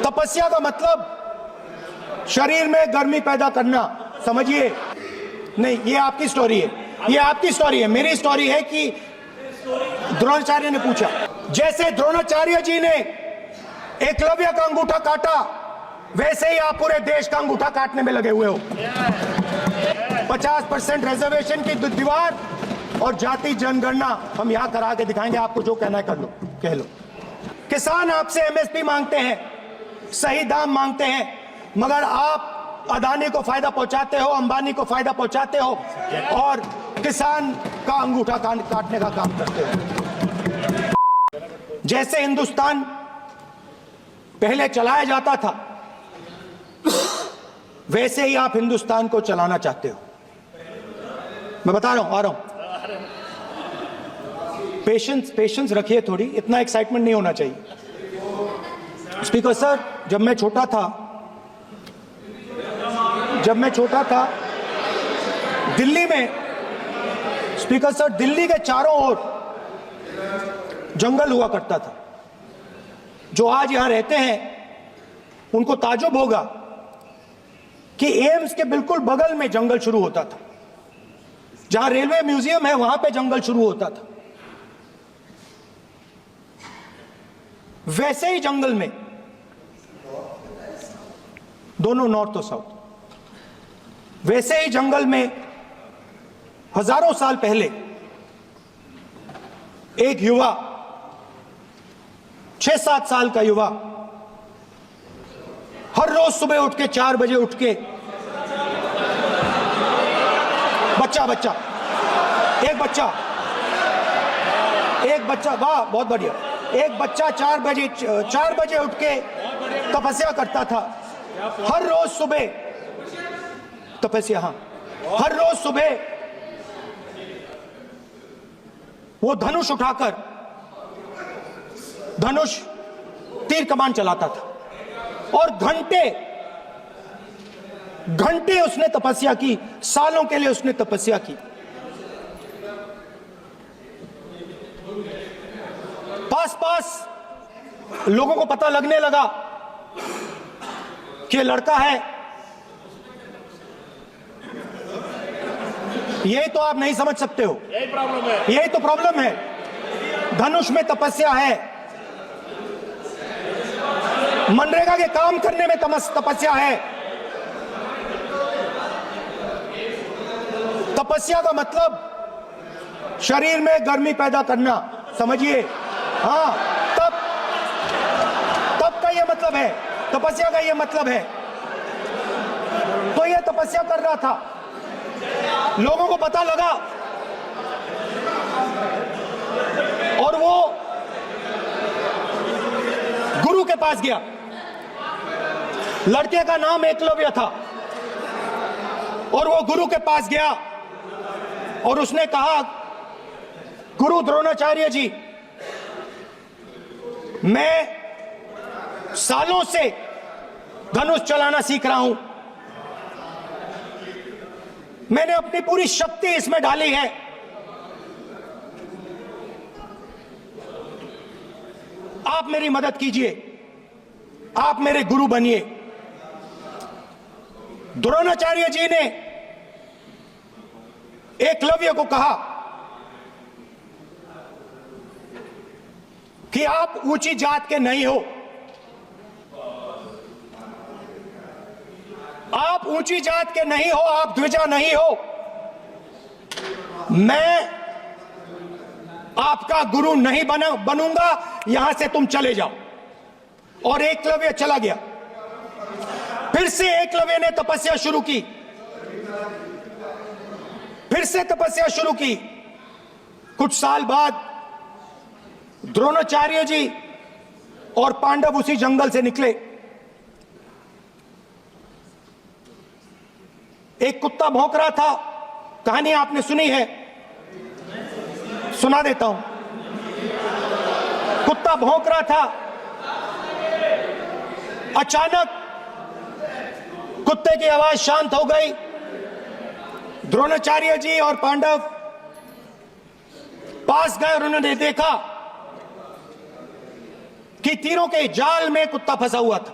तपस्या का मतलब शरीर में गर्मी पैदा करना, समझिए। नहीं, ये आपकी स्टोरी है, ये आपकी स्टोरी है। मेरी स्टोरी है कि द्रोणाचार्य ने पूछा, जैसे द्रोणाचार्य जी ने एकलव्य का अंगूठा काटा, वैसे ही आप पूरे देश का अंगूठा काटने में लगे हुए हो। 50% रिजर्वेशन की दीवार और जाति जनगणना हम यहां करा के दिखाएंगे। आपको जो कहना है कर लो, कह लो। किसान आपसे एमएसपी मांगते हैं, सही दाम मांगते हैं, मगर आप अदानी को फायदा पहुंचाते हो, अंबानी को फायदा पहुंचाते हो और किसान का अंगूठा काटने का काम करते हो। जैसे हिंदुस्तान पहले चलाया जाता था, वैसे ही आप हिंदुस्तान को चलाना चाहते हो। मैं बता रहा हूं, आ रहा हूं। पेशेंस रखिए थोड़ी, इतना एक्साइटमेंट नहीं होना चाहिए। स्पीकर सर, जब मैं छोटा था दिल्ली में, स्पीकर सर, दिल्ली के चारों ओर जंगल हुआ करता था। जो आज यहां रहते हैं उनको ताजुब होगा कि एम्स के बिल्कुल बगल में जंगल शुरू होता था। जहां रेलवे म्यूजियम है वहां पे जंगल शुरू होता था। वैसे ही जंगल में, दोनों नॉर्थ और साउथ, वैसे ही जंगल में हजारों साल पहले एक युवा, 6-7 साल का युवा, हर रोज सुबह उठ के 4 बजे उठ के, एक बच्चा, वाह बहुत बढ़िया, एक बच्चा 4 बजे उठ के तपस्या करता था। हर रोज सुबह तपस्या, हाँ, हर रोज सुबह वो धनुष उठाकर तीर कमान चलाता था और घंटे उसने तपस्या की, सालों के लिए उसने तपस्या की। पास लोगों को पता लगने लगा कि लड़का है। यही तो आप नहीं समझ सकते हो, यही तो प्रॉब्लम है। धनुष में तपस्या है, मनरेगा के काम करने में तपस्या है। तपस्या का मतलब शरीर में गर्मी पैदा करना, समझिए। हाँ, तब का ये मतलब है, तपस्या का ये मतलब है। तो ये तपस्या कर रहा था, लोगों को पता लगा और वो गुरु के पास गया। लड़के का नाम एकलव्य था और वो गुरु के पास गया और उसने कहा, गुरु द्रोणाचार्य जी, मैं सालों से धनुष चलाना सीख रहा हूं, मैंने अपनी पूरी शक्ति इसमें डाली है। आप मेरी मदद कीजिए, आप मेरे गुरु बनिए। द्रोणाचार्य जी ने एकलव्य को कहा कि आप ऊंची जात के नहीं हो, आप ऊंची जात के नहीं हो, आप द्विजा नहीं हो। मैं आपका गुरु नहीं बनूंगा, यहां से तुम चले जाओ। और एकलव्य चला गया। फिर से एकलव्य ने तपस्या शुरू की, फिर से तपस्या शुरू की। कुछ साल बाद द्रोणाचार्य जी और पांडव उसी जंगल से निकले। एक कुत्ता भौंक रहा था, कहानी आपने सुनी है, सुना देता हूं। कुत्ता भौंक रहा था, अचानक कुत्ते की आवाज शांत हो गई। द्रोणाचार्य जी और पांडव पास गए और उन्होंने देखा कि तीरों के जाल में कुत्ता फंसा हुआ था।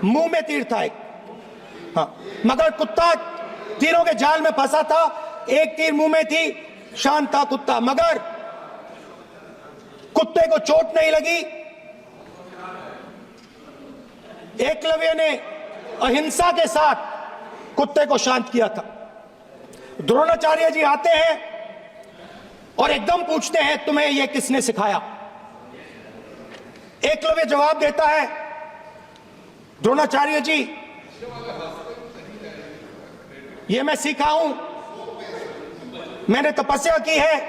मुंह में तीर था एक, हाँ, मगर कुत्ता तीरों के जाल में फंसा था, एक तीर मुंह में थी, शांत था कुत्ता, मगर कुत्ते को चोट नहीं लगी। एकलव्य ने अहिंसा के साथ कुत्ते को शांत किया था। द्रोणाचार्य जी आते हैं और एकदम पूछते हैं, तुम्हें यह किसने सिखाया? एकलव्य जवाब देता है, द्रोणाचार्य जी, ये मैं सीखा हूं, मैंने तपस्या की है,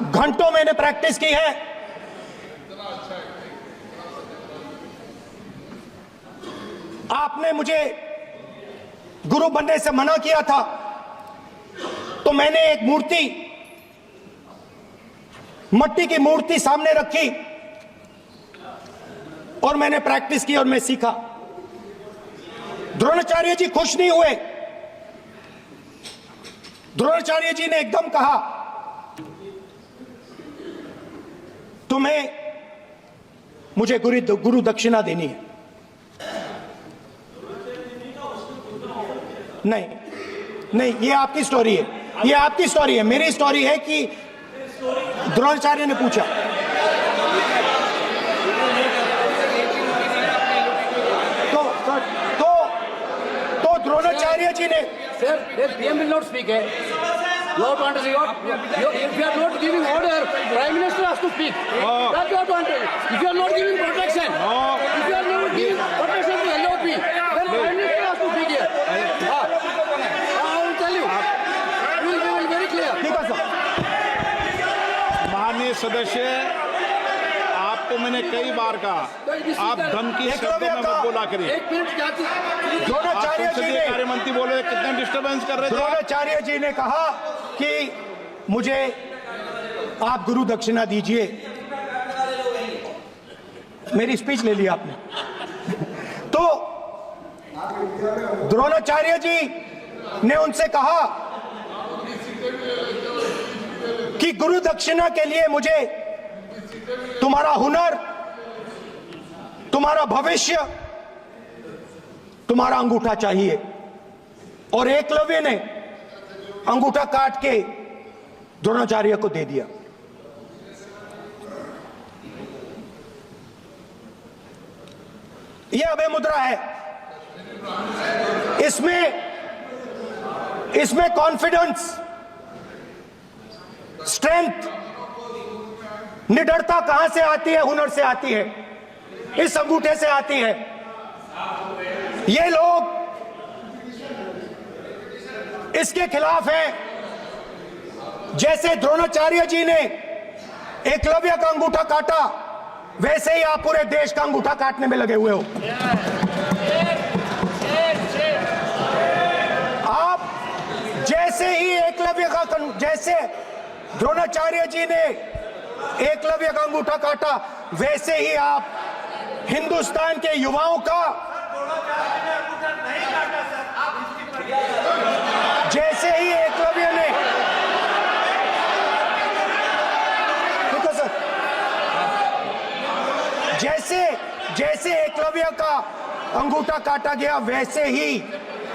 घंटों मैंने प्रैक्टिस की है। आपने मुझे गुरु बनने से मना किया था, तो मैंने एक मूर्ति, मट्टी की मूर्ति सामने रखी और मैंने प्रैक्टिस की और मैं सीखा। द्रोणाचार्य जी खुश नहीं हुए। द्रोणाचार्य जी ने एकदम कहा, तुम्हें मुझे गुरु दक्षिणा देनी है। नहीं नहीं, ये आपकी स्टोरी है, ये आपकी स्टोरी है। मेरी स्टोरी है कि द्रोणाचार्य ने पूछा। तो द्रोणाचार्य जी ने, Sir, the PM will not speak. You have to understand. If you are not giving order, Prime Minister has to speak. That you have to understand. If you are not giving protection, if you are not giving protection to LOP, then Prime Minister has to speak here. I will tell you. We will be very clear. ठीक है sir. माननीय सदस्य, आपको मैंने कई बार कहा, आप धमकी शब्दों में मत बोला करिए। एक मिनट क्या थी? द्रोणाचार्य जी ने, कार्य मंत्री बोले, कितने डिस्टर्बेंस कर रहे थे। द्रोणाचार्य जी ने कहा कि मुझे आप गुरु दक्षिणा दीजिए। मेरी स्पीच ले ली आपने। तो द्रोणाचार्य जी ने उनसे कहा कि गुरु दक्षिणा के लिए मुझे तुम्हारा हुनर, तुम्हारा भविष्य, तुम्हारा अंगूठा चाहिए। और एकलव्य ने अंगूठा काट के द्रोणाचार्य को दे दिया। यह अभय मुद्रा है। इसमें कॉन्फिडेंस, स्ट्रेंथ, निडरता कहां से आती है? हुनर से आती है, इस अंगूठे से आती है। ये लोग इसके खिलाफ हैं। जैसे द्रोणाचार्य जी ने एकलव्य का अंगूठा काटा, वैसे ही आप पूरे देश का अंगूठा काटने में लगे हुए हो। आप जैसे ही एकलव्य का, जैसे द्रोणाचार्य जी ने एकलव्य का अंगूठा काटा, वैसे ही आप हिंदुस्तान के युवाओं का, जैसे ही एकलव्य ने, ठीक है सर, जैसे एकलव्य का अंगूठा काटा गया, वैसे ही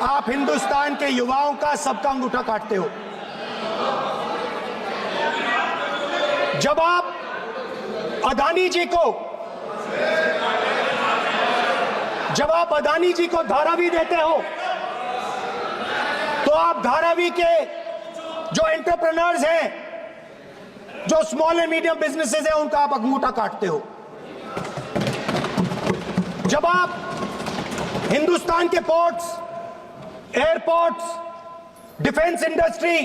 आप हिंदुस्तान के युवाओं का, सबका अंगूठा काटते हो। जब आप अदानी जी को धारावी देते हो, तो आप धारावी के जो एंटरप्रेन्योर्स हैं, जो स्मॉल एंड मीडियम बिजनेसेस हैं, उनका आप अंगूठा काटते हो। जब आप हिंदुस्तान के पोर्ट्स, एयरपोर्ट्स, डिफेंस इंडस्ट्री,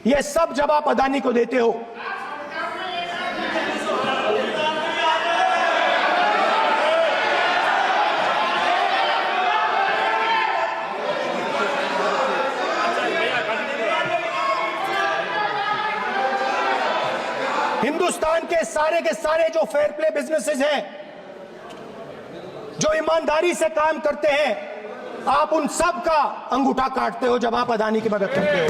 ये सब जब आप अदानी को देते हो, हिंदुस्तान के सारे जो फेयर प्ले बिजनेसेस हैं, जो ईमानदारी से काम करते हैं, आप उन सब का अंगूठा काटते हो जब आप अदानी की मदद करते हो।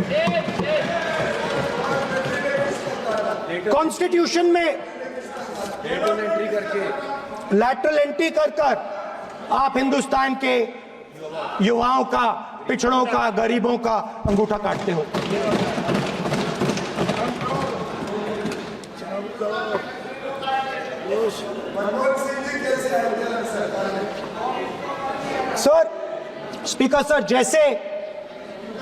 कॉन्स्टिट्यूशन में लैटरल एंट्री कर आप हिंदुस्तान के युवाओं का, पिछड़ों का, गरीबों का अंगूठा काटते हो। सर, स्पीकर सर, जैसे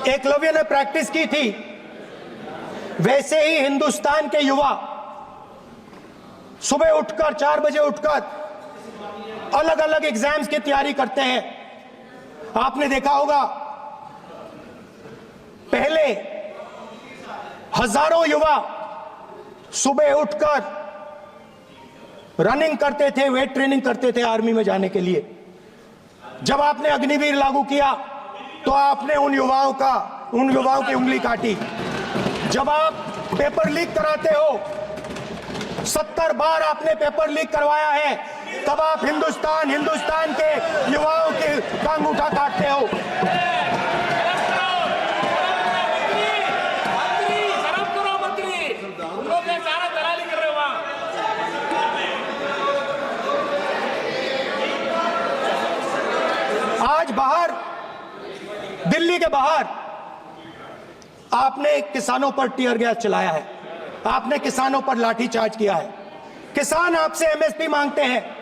एकलव्य ने प्रैक्टिस की थी वैसे ही हिंदुस्तान के युवा सुबह उठकर 4 बजे उठकर अलग अलग एग्जाम्स की तैयारी करते हैं। आपने देखा होगा पहले हजारों युवा सुबह उठकर रनिंग करते थे, वेट ट्रेनिंग करते थे आर्मी में जाने के लिए। जब आपने अग्निवीर लागू किया तो आपने उन युवाओं की उंगली काटी। जब आप पेपर लीक कराते हो, 70 बार आपने पेपर लीक करवाया है, तब आप हिंदुस्तान के युवाओं के अंगूठा काटते हो। आज बाहर, दिल्ली के बाहर आपने किसानों पर टीयर गैस चलाया है, आपने किसानों पर लाठीचार्ज किया है। किसान आपसे एमएसपी मांगते हैं,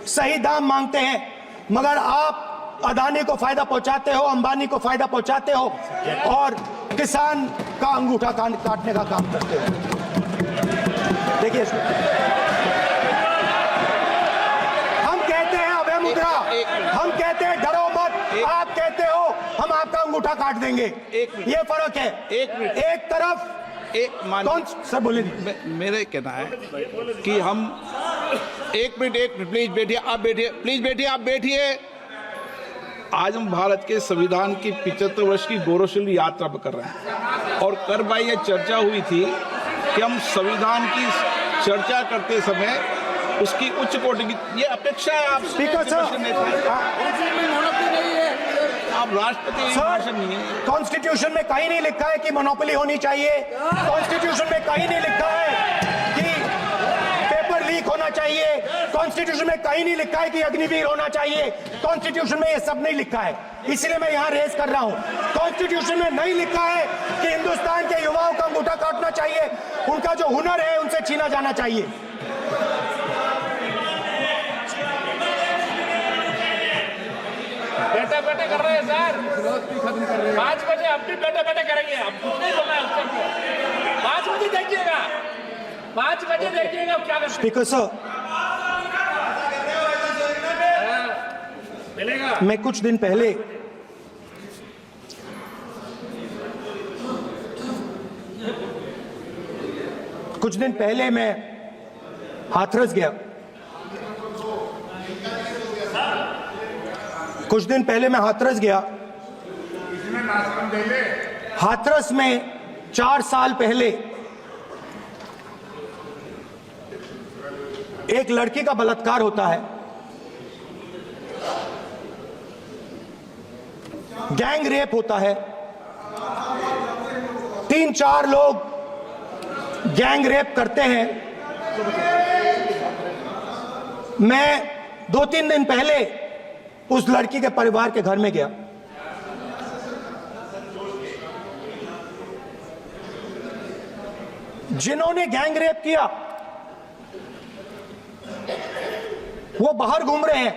सही दाम मांगते हैं, मगर आप अदानी को फायदा पहुंचाते हो, अंबानी को फायदा पहुंचाते हो और किसान का अंगूठा काटने का काम करते हो। देखिए, हम कहते हैं अभय मुद्रा, हम कहते हैं डरो मत, आप कहते हो हम आपका अंगूठा काट देंगे। ये फर्क है। एक तरफ कौन सर बोले, मेरे कहना है कि हम एक मिनट प्लीज बैठिए, आप बैठिए, प्लीज बैठिए, आप बैठिए। आज हम भारत के संविधान की 75 वर्ष की गौरवशाली यात्रा कर रहे हैं और कर भाई ये चर्चा हुई थी कि हम संविधान की चर्चा करते समय उसकी उच्च कोटि की ये अपेक्षा है। आप स्पीकर सर, आप राष्ट्रपति नहीं है। कॉन्स्टिट्यूशन में कहीं नहीं लिखा है कि मोनोपोली होनी चाहिए। कॉन्स्टिट्यूशन में कहीं नहीं लिखा है कि पेपर लीक होना चाहिए। कॉन्स्टिट्यूशन में कहीं नहीं लिखा है कि अग्निवीर होना चाहिए। कॉन्स्टिट्यूशन में ये सब नहीं लिखा है, इसलिए मैं यहां रेस कर रहा हूं। कॉन्स्टिट्यूशन में नहीं लिखा है कि हिंदुस्तान के युवाओं का अंगूठा काटना चाहिए, उनका जो हुनर है उनसे छीना जाना चाहिए। बैठे बैठे कर रहे हैं सर, 5 बजे हम भी बैठे बैठे करेंगे। हम कुछ नहीं बोलना है उसको। 5 बजे देखिएगा, 5 बजे देखिएगा क्या कर स्पीकर सर, मिलेगा। मैं कुछ दिन पहले मैं हाथरस गया। हाथरस में 4 साल पहले एक लड़की का बलात्कार होता है। गैंग रेप होता है। 3-4 लोग गैंग रेप करते हैं। मैं 2-3 दिन पहले उस लड़की के परिवार के घर में गया। जिन्होंने गैंग रेप किया वो बाहर घूम रहे हैं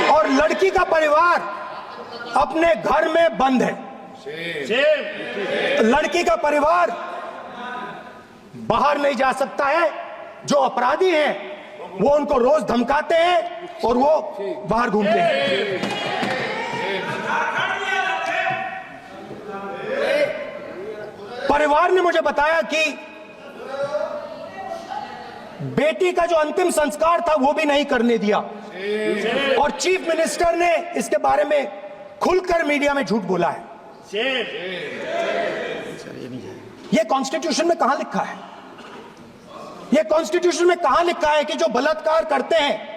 और लड़की का परिवार अपने घर में बंद है। लड़की का परिवार बाहर नहीं जा सकता है। जो अपराधी हैं वो उनको रोज धमकाते हैं और वो बाहर घूमते हैं। परिवार ने मुझे बताया कि बेटी का जो अंतिम संस्कार था वो भी नहीं करने दिया और चीफ मिनिस्टर ने इसके बारे में खुलकर मीडिया में झूठ बोला है। ये कॉन्स्टिट्यूशन में कहां लिखा है? ये कॉन्स्टिट्यूशन में कहां लिखा है कि जो बलात्कार करते हैं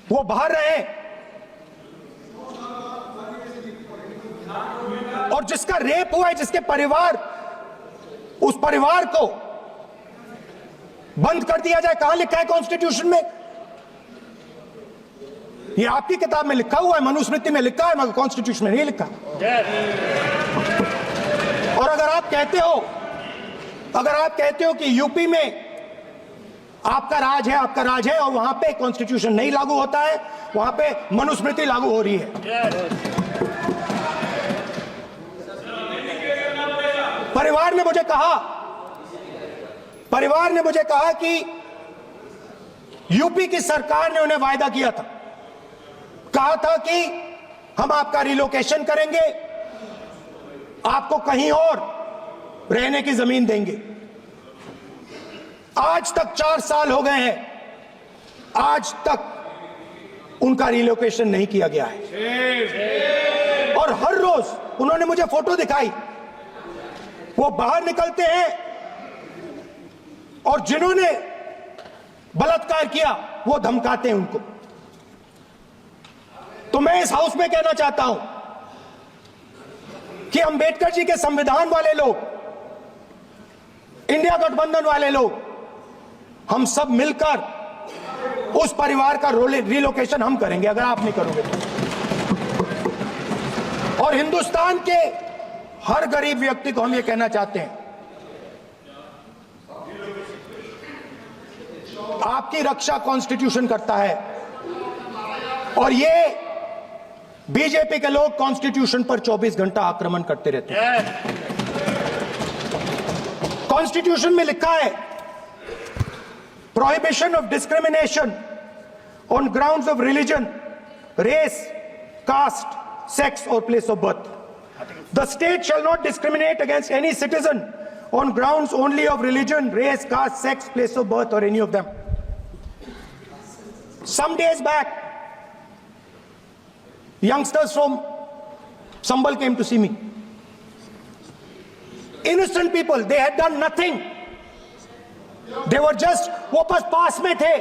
वो बाहर रहे और जिसका रेप हुआ है, जिसके परिवार, उस परिवार को बंद कर दिया जाए। कहां लिखा है कॉन्स्टिट्यूशन में? ये आपकी किताब में लिखा हुआ है, मनुस्मृति में लिखा है, मगर कॉन्स्टिट्यूशन में नहीं लिखा। और अगर आप कहते हो कि यूपी में आपका राज है और वहां पे कॉन्स्टिट्यूशन नहीं लागू होता है, वहां पे मनुस्मृति लागू हो रही है। परिवार ने मुझे कहा कि यूपी की सरकार ने उन्हें वायदा किया था, कहा था कि हम आपका रिलोकेशन करेंगे, आपको कहीं और रहने की जमीन देंगे। आज तक 4 साल हो गए हैं, आज तक उनका रिलोकेशन नहीं किया गया है। और हर रोज उन्होंने मुझे फोटो दिखाई, वो बाहर निकलते हैं और जिन्होंने बलात्कार किया वो धमकाते हैं उनको। तो मैं इस हाउस में कहना चाहता हूं कि अंबेडकर जी के संविधान वाले लोग, इंडिया गठबंधन वाले लोग, हम सब मिलकर उस परिवार का रिलोकेशन हम करेंगे, अगर आप नहीं करोगे तो। और हिंदुस्तान के हर गरीब व्यक्ति को हम ये कहना चाहते हैं, आपकी रक्षा कॉन्स्टिट्यूशन करता है। और ये बीजेपी के लोग कॉन्स्टिट्यूशन पर 24 घंटा आक्रमण करते रहते हैं। कॉन्स्टिट्यूशन में लिखा है, prohibition of discrimination on grounds of religion, race, caste, sex और place of birth. The state shall not discriminate against any citizen on grounds only of religion, race, caste, sex, place of birth or any of them. Some days back, youngsters from Sambal came to see me. Innocent people, they had done nothing. They were just, वो बस पास में थे,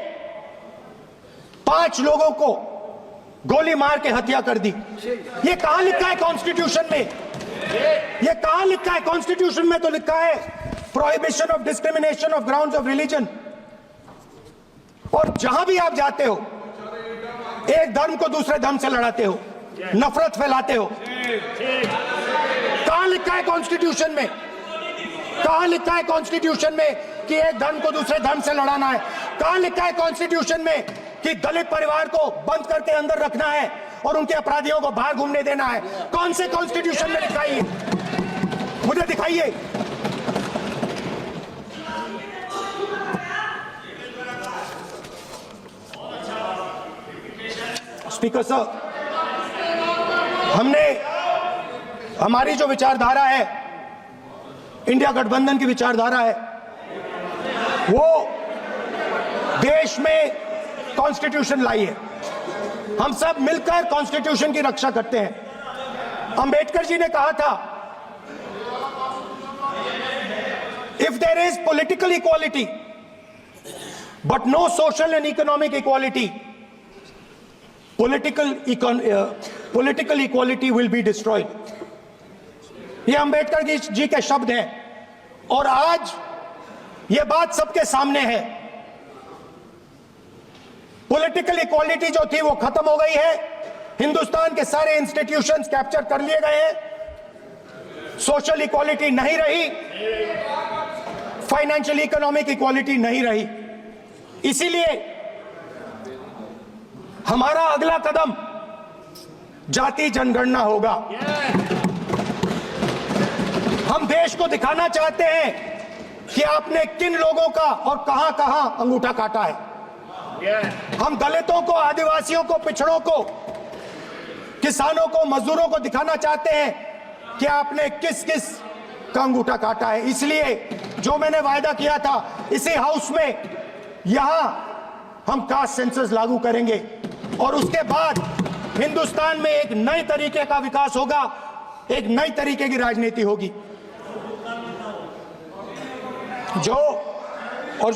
5 लोगों को गोली मार के हत्या कर दी। ये कहां लिखा है कॉन्स्टिट्यूशन में? ये कहां लिखा है? कॉन्स्टिट्यूशन में तो लिखा है prohibition of discrimination of grounds of religion. और जहां भी आप जाते हो, एक धर्म को दूसरे धर्म से लड़ाते हो, नफरत फैलाते हो। कहां लिखा है कॉन्स्टिट्यूशन में? कहां लिखा है कॉन्स्टिट्यूशन में कि एक धर्म को दूसरे धर्म से लड़ाना है? कहां लिखा है कॉन्स्टिट्यूशन में कि दलित परिवार को बंद करके अंदर रखना है और उनके अपराधियों को बाहर घूमने देना है? कौन से कॉन्स्टिट्यूशन में लिखा है? मुझे दिखाइए। स्पीकर साहब, हमारी जो विचारधारा है, इंडिया गठबंधन की विचारधारा है, वो देश में कॉन्स्टिट्यूशन लाई है। हम सब मिलकर कॉन्स्टिट्यूशन की रक्षा करते हैं। अंबेडकर जी ने कहा था, if there is political equality but no social and economic equality, political equality will be destroyed. ये अंबेडकर जी के शब्द हैं और आज ये बात सबके सामने है। पॉलिटिकल इक्वालिटी जो थी वो खत्म हो गई है। हिंदुस्तान के सारे इंस्टीट्यूशंस कैप्चर कर लिए गए हैं। सोशल इक्वालिटी नहीं रही, फाइनेंशियल इकोनॉमिक इक्वालिटी नहीं रही। इसीलिए हमारा अगला कदम जाति जनगणना होगा। हम देश को दिखाना चाहते हैं कि आपने किन लोगों का और कहां कहां अंगूठा काटा है। हम दलितों को, आदिवासियों को, पिछड़ों को, किसानों को, मजदूरों को दिखाना चाहते हैं कि आपने किस किस का अंगूठा काटा है। इसलिए जो मैंने वायदा किया था, इसी हाउस में यहां हम कास्ट सेंसस लागू करेंगे और उसके बाद हिंदुस्तान में एक नए तरीके का विकास होगा, एक नई तरीके की राजनीति होगी। जो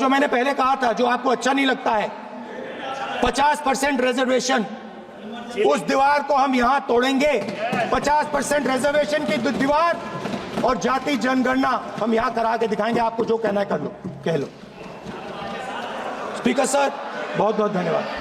मैंने पहले कहा था, जो आपको अच्छा नहीं लगता है, 50% रिजर्वेशन, उस दीवार को हम यहां तोड़ेंगे। 50% रिजर्वेशन की दीवार और जाति जनगणना हम यहां करा के दिखाएंगे। आपको जो कहना है कर लो, कह लो। स्पीकर सर बहुत बहुत धन्यवाद।